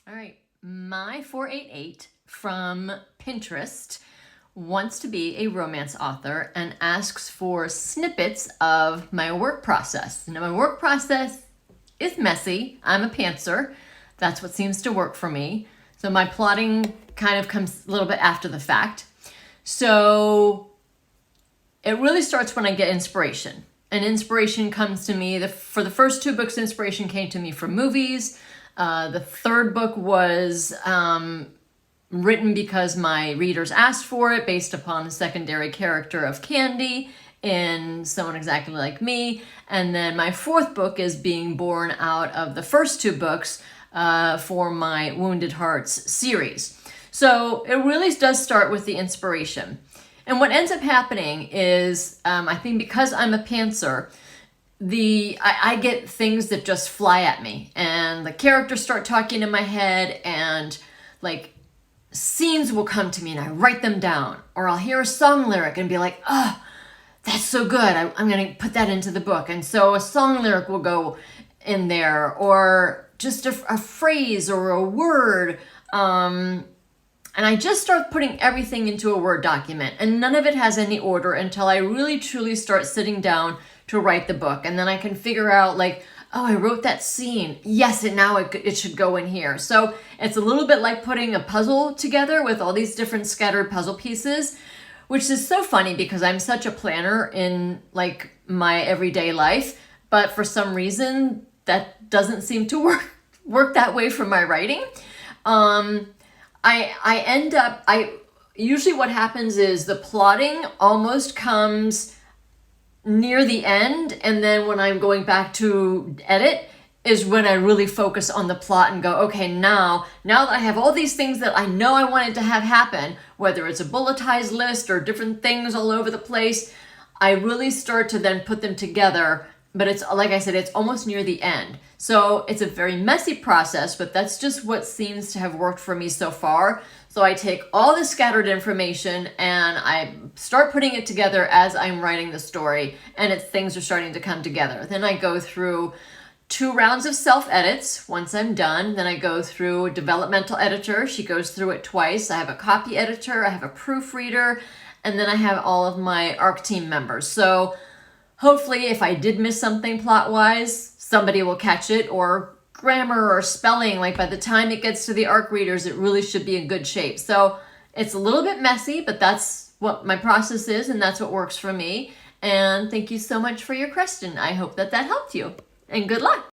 All right, my 488 from Pinterest wants to be a romance author and asks for snippets of my work process. Now, my work process is messy. I'm a pantser. That's what seems to work for me. So my plotting kind of comes a little bit after the fact. So it really starts when I get inspiration. And inspiration comes to me, for the first two books, inspiration came to me from movies. The third book was written because my readers asked for it based upon a secondary character of Candy in Someone Exactly Like Me. And then my fourth book is being born out of the first two books for my Wounded Hearts series. So it really does start with the inspiration. And what ends up happening is, I think because I'm a pantser, I get things that just fly at me, and the characters start talking in my head, and like scenes will come to me and I write them down, or I'll hear a song lyric and be like, oh, that's so good. I'm going to put that into the book. And so a song lyric will go in there, or just a phrase or a word. And I just start putting everything into a Word document, and none of it has any order until I really truly start sitting down to write the book. And then I can figure out like, oh, I wrote that scene. Yes, and now it should go in here. So it's a little bit like putting a puzzle together with all these different scattered puzzle pieces, which is so funny because I'm such a planner in like my everyday life, but for some reason that doesn't seem to work that way for my writing. I usually what happens is the plotting almost comes near the end, and then when I'm going back to edit is when I really focus on the plot and go, okay, now that I have all these things that I know I wanted to have happen, whether it's a bulletized list or different things all over the place, I really start to then put them together. But it's, like I said, it's almost near the end. So it's a very messy process, but that's just what seems to have worked for me so far. So I take all the scattered information and I start putting it together as I'm writing the story, and things are starting to come together. Then I go through 2 rounds of self-edits once I'm done. Then I go through a developmental editor. She goes through it twice. I have a copy editor, I have a proofreader, and then I have all of my ARC team members. So hopefully, if I did miss something plot-wise, somebody will catch it, or grammar or spelling. Like by the time it gets to the ARC readers, it really should be in good shape. So it's a little bit messy, but that's what my process is, and that's what works for me. And thank you so much for your question. I hope that helped you, and good luck.